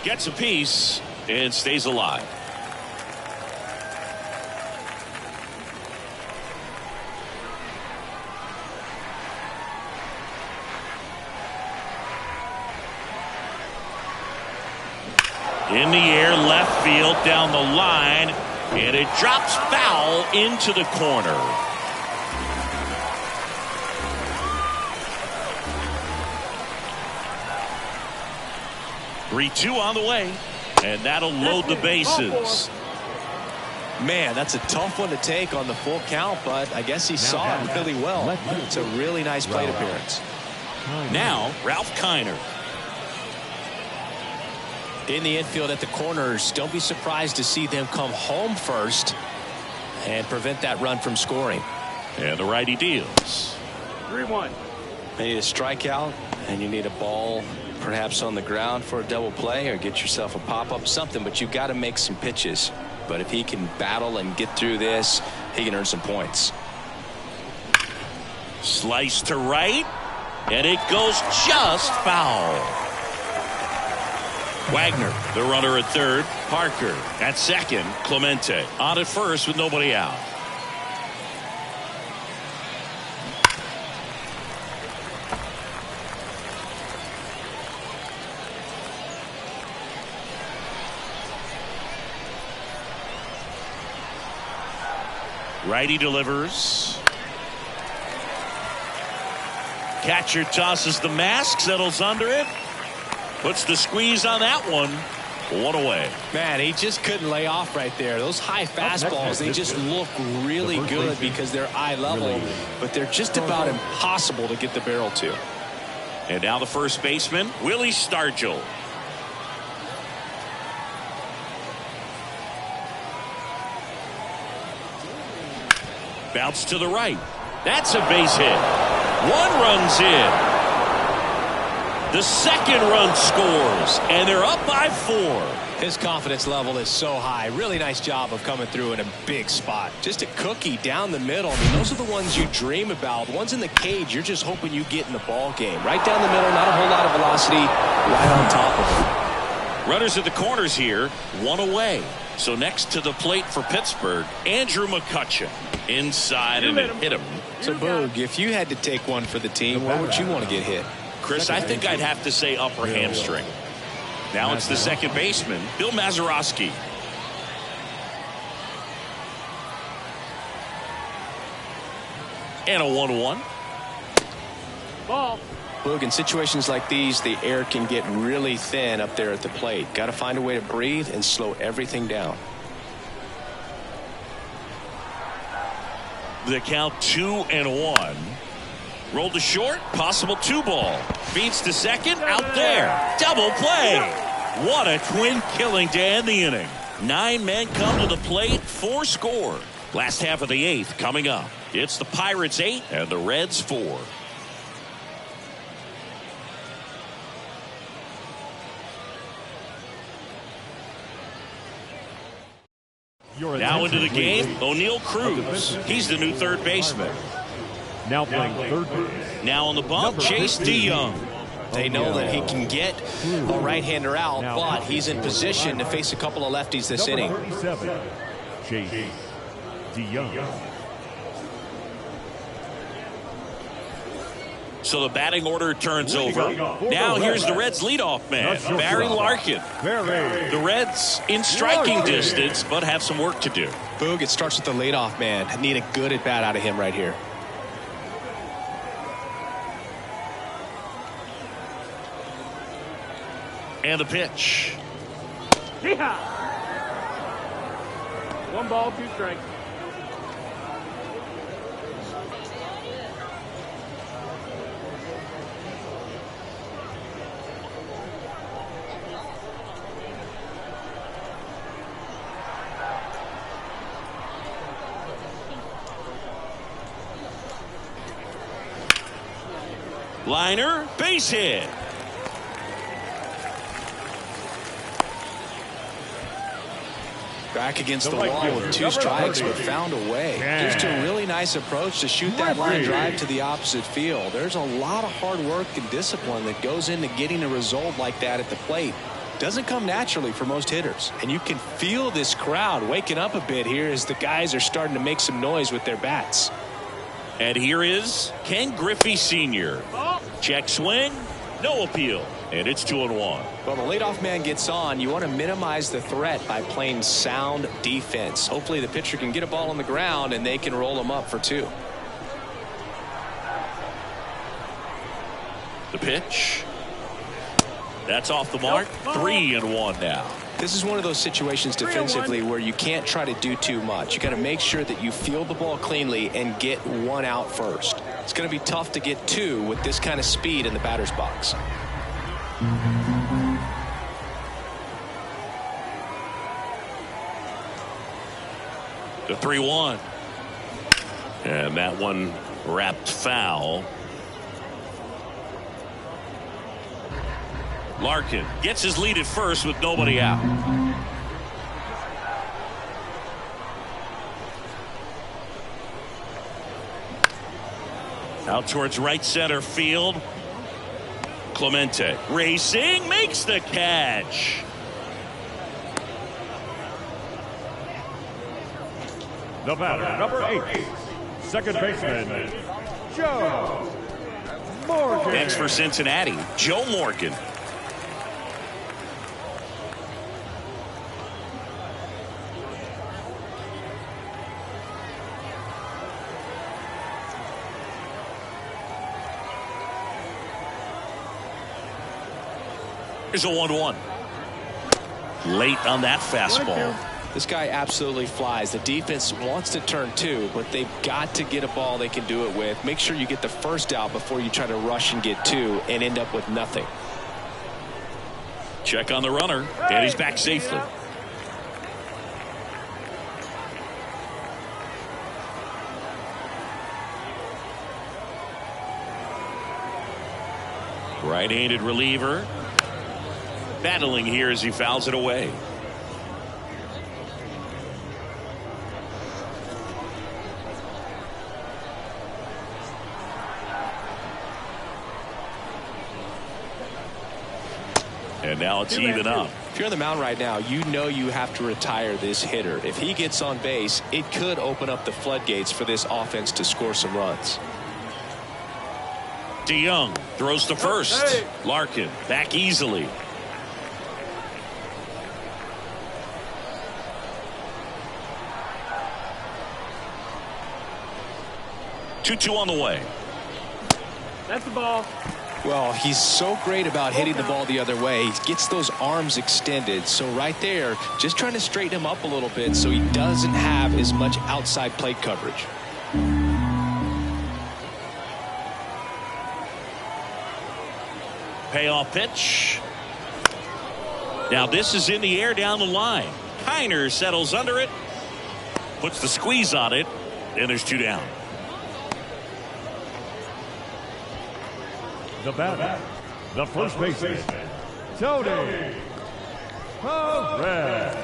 S1: Gets a piece and stays alive. In the air, left field, down the line, and it drops foul into the corner. Three-two on the way, and that'll load the bases.
S2: Man, that's a tough one to take on the full count, but I guess he saw it really well. It's a really nice plate appearance.
S1: Now, Ralph Kiner.
S2: In the infield at the corners, don't be surprised to see them come home first and prevent that run from scoring.
S1: And the righty deals.
S4: 3-1.
S2: You need a strikeout, and you need a ball perhaps on the ground for a double play, or get yourself a pop-up, something, but you've got to make some pitches. But if he can battle and get through this, he can earn some points.
S1: Slice to right, and it goes just foul. Wagner, the runner at third. Parker at second. Clemente on at first with nobody out. Righty delivers. Catcher tosses the mask, settles under it. Puts the squeeze on that one. One away.
S2: Man, he just couldn't lay off right there. Those high fastballs, they just look really good because they're eye level, but they're just about impossible to get the barrel to.
S1: And now the first baseman, Willie Stargell. Bounce to the right. That's a base hit. One run's in. The second run scores, and they're up by 4.
S2: His confidence level is so high. Really nice job of coming through in a big spot. Just a cookie down the middle. I mean, those are the ones you dream about. The ones in the cage, you're just hoping you get in the ball game. Right down the middle, not a whole lot of velocity, right on top of it.
S1: Runners at the corners here, one away. So next to the plate for Pittsburgh, Andrew McCutcheon. Inside and it hit him.
S2: So, Boog, if you had to take one for the team, where would you want to get hit?
S1: Chris, I think I'd have to say upper hamstring. Now it's the second baseman, Bill Mazeroski. And a 1-1.
S4: Ball.
S2: Boog, in situations like these, the air can get really thin up there at the plate. Got to find a way to breathe and slow everything down.
S1: The count 2-1. Rolled to short, possible 2-ball. Feeds to second, out there. Double play. What a twin killing to end the inning. 9 men come to the plate, 4 score. Last half of the 8th coming up. It's the Pirates 8 and the Reds 4. Now into the game, O'Neal Cruz. He's the new third baseman.
S3: Now playing third base.
S1: Now on the bump, Chase DeYoung.
S2: They know that he can get a right-hander out, but he's in position to face a couple of lefties this inning.
S3: 37, Chase DeYoung.
S1: So the batting order turns over. Now here's the Reds' leadoff man, Barry Larkin. The Reds in striking distance, but have some work to do.
S2: Boog, it starts with the leadoff man. Need a good at-bat out of him right here.
S1: And the pitch.
S4: Yeah. 1 ball, 2 strikes.
S1: Liner, base hit.
S2: Back against the wall with 2 strikes, but found a way. Just a really nice approach to shoot that line drive to the opposite field. There's a lot of hard work and discipline that goes into getting a result like that at the plate. Doesn't come naturally for most hitters. And you can feel this crowd waking up a bit here as the guys are starting to make some noise with their bats.
S1: And here is Ken Griffey Sr. Check swing, no appeal. And it's 2-1.
S2: Well, the leadoff man gets on. You want to minimize the threat by playing sound defense. Hopefully the pitcher can get a ball on the ground and they can roll him up for 2.
S1: The pitch. That's off the mark. 3-1 now.
S2: This is one of those situations defensively where you can't try to do too much. You got to make sure that you field the ball cleanly and get 1 out first. It's going to be tough to get 2 with this kind of speed in the batter's box.
S1: The 3-1. And that one wrapped foul. Larkin gets his lead at first with nobody out. Out towards right center field. Clemente racing, makes the catch.
S3: The batter, number 8, second baseman, Joe Morgan.
S1: Next for Cincinnati, Joe Morgan. Here's a 1-1. Late on that fastball.
S2: This guy absolutely flies. The defense wants to turn 2, but they've got to get a ball they can do it with. Make sure you get the first out before you try to rush and get 2 and end up with nothing.
S1: Check on the runner, and he's back safely. Right-handed reliever. Battling here as he fouls it away. And now it's even up.
S2: If you're on the mound right now, you know you have to retire this hitter. If he gets on base, it could open up the floodgates for this offense to score some runs.
S1: DeYoung throws to first. Larkin back easily. Two on the way.
S4: That's the ball.
S2: Well, he's so great about hitting the ball the other way. He gets those arms extended. So right there, just trying to straighten him up a little bit so he doesn't have as much outside plate coverage.
S1: Payoff pitch. Now this is in the air down the line. Kiner settles under it. Puts the squeeze on it. And there's 2 down.
S3: The batter, the first baseman, Tony Perez.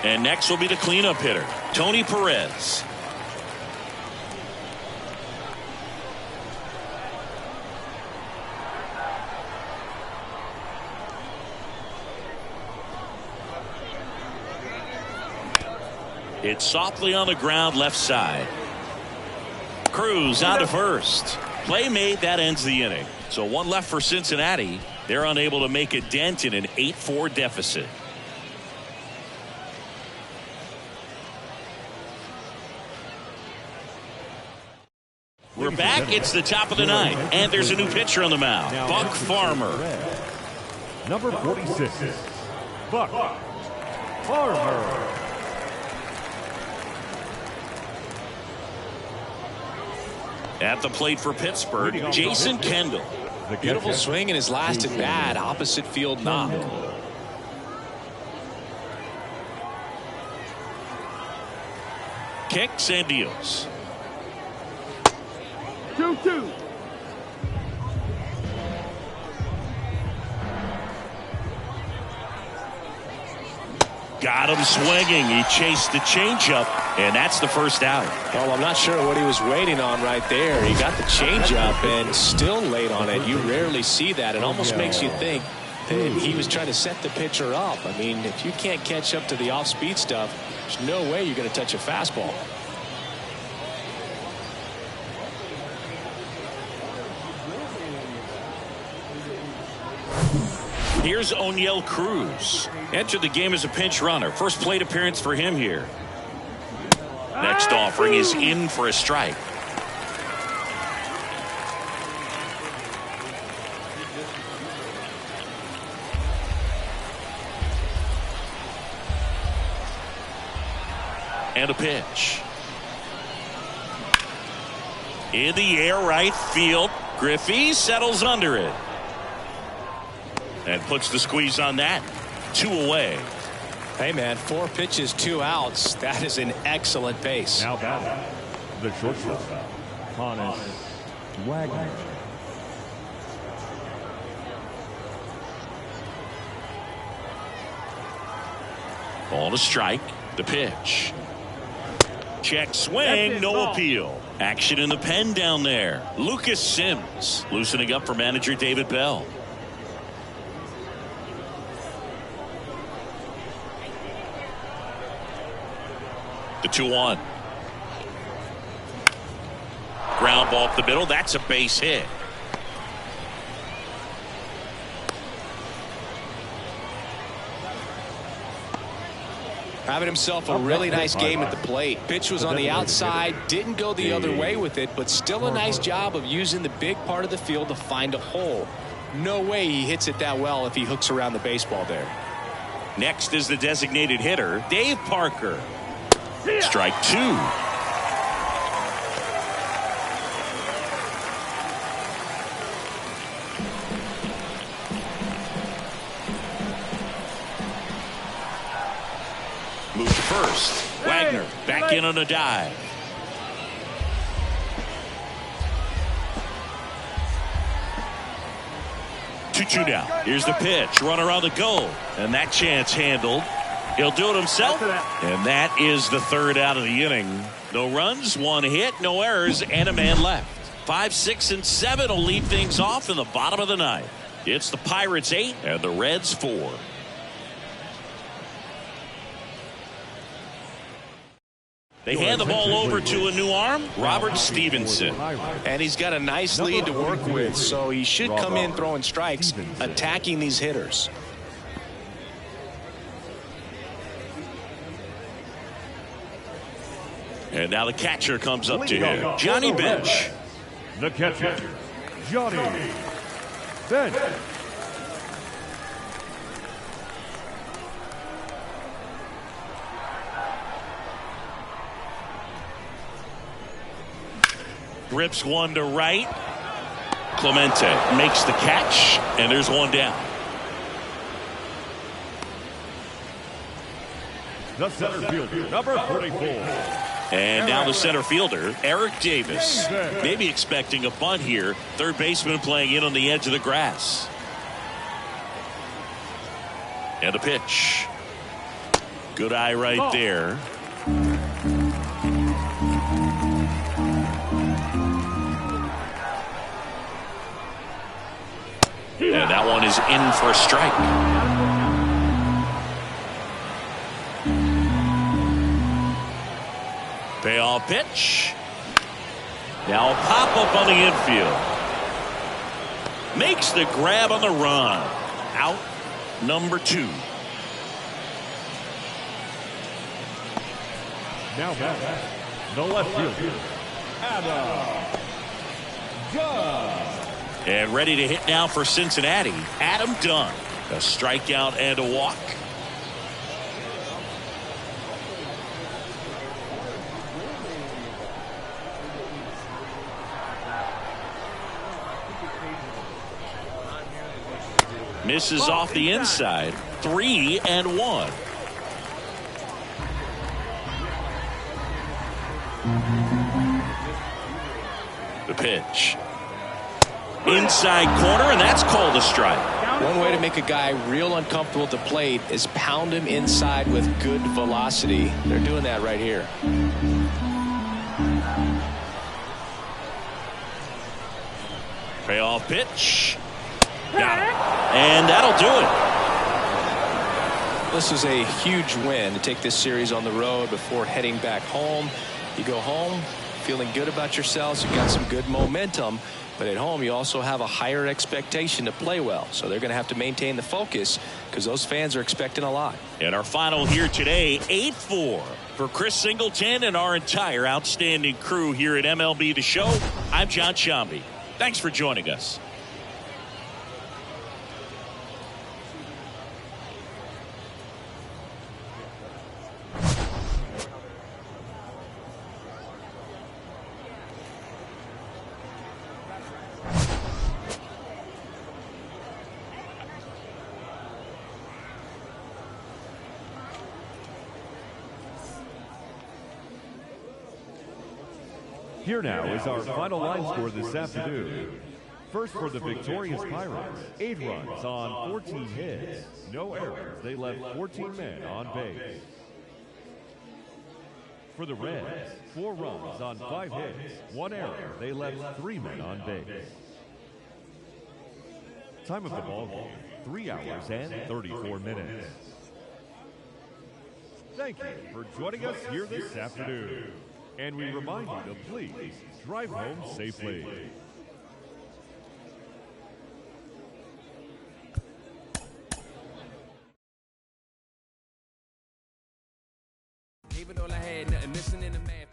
S1: And next will be the cleanup hitter, Tony Perez. It's softly on the ground left side. Cruz out to first. Play made. That ends the inning. So one left for Cincinnati. They're unable to make a dent in an 8-4 deficit. We're back. It's the top of the ninth, and there's a new pitcher on the mound. Buck Farmer.
S3: Number 46, Buck Farmer.
S1: At the plate for Pittsburgh, Jason Kendall.
S2: Beautiful swing in his last at bat, opposite field knock.
S1: Kicks and deals.
S4: 2-2.
S1: Got him swinging. He chased the changeup, and that's the first out.
S2: Well, I'm not sure what he was waiting on right there. He got the changeup and still late on it. You rarely see that. It almost makes you think that he was trying to set the pitcher up. I mean, if you can't catch up to the off-speed stuff, there's no way you're going to touch a fastball.
S1: Here's Oneil Cruz. Entered the game as a pinch runner. First plate appearance for him here. Next offering is in for a strike. And a pitch. In the air, right field. Griffey settles under it. And puts the squeeze on that. 2 away.
S2: Hey, man, 4 pitches, 2 outs. That is an excellent pace.
S3: Now batting, the shortstop, Honus Wagner.
S1: On a strike. The pitch. Check swing. No appeal. Action in the pen down there. Lucas Sims loosening up for manager David Bell. The 2-1. Ground ball up the middle. That's a base hit.
S2: Having himself a really nice game at the plate. Pitch was on the outside, didn't go the other way with it, but still a nice job of using the big part of the field to find a hole. No way he hits it that well if he hooks around the baseball there.
S1: Next is the designated hitter, Dave Parker. Strike 2. Move to first. Wagner back in on a dive. Two down. Here's the pitch. Run around the goal. And that chance handled. He'll do it himself. And that is the 3rd out of the inning. No runs, 1 hit, no errors, and a man left. 5, 6, and 7 will lead things off in the bottom of the 9th. It's the Pirates 8 and the Reds 4. They hand the ball over to a new arm, Robert Stevenson.
S2: And he's got a nice lead to work with, so he should come in throwing strikes, attacking these hitters.
S1: And now the catcher comes up to him, Johnny Bench.
S3: The catcher, Johnny Bench.
S1: Rips one to right. Clemente makes the catch, and there's one down.
S3: The center fielder, number 44.
S1: And now the center fielder, Eric Davis. Maybe expecting a bunt here. Third baseman playing in on the edge of the grass. And a pitch. Good eye right there. is in for a strike. Payoff pitch. Now a pop-up on the infield. Makes the grab on the run. Out number 2.
S3: Now back, the left fielder, Adam Dunn.
S1: And ready to hit now for Cincinnati, Adam Dunn. A strikeout and a walk. Misses off the inside. 3-1. The pitch. Inside corner, and that's called a strike.
S2: One way to make a guy real uncomfortable at the plate is pound him inside with good velocity. They're doing that right here.
S1: Payoff pitch. Got it. And that'll do it.
S2: This is a huge win to take this series on the road before heading back home. You go home feeling good about yourselves. You got some good momentum. But at home, you also have a higher expectation to play well. So they're going to have to maintain the focus because those fans are expecting a lot.
S1: And our final here today, 8-4. For Chris Singleton and our entire outstanding crew here at MLB The Show, I'm John Shambi. Thanks for joining us.
S3: Here now is our final line score this afternoon. First for the victorious Pirates, 8 runs on 14 hits, no errors. They left 14 men on base. For the Reds, 4 runs on 5 hits, 1 error. They left 3 men on base. Time of the ball game, 3 hours and 34 minutes. Thank you for joining us here this afternoon. And we remind you to please drive home safely.
S5: Even though I had nothing missing in the man.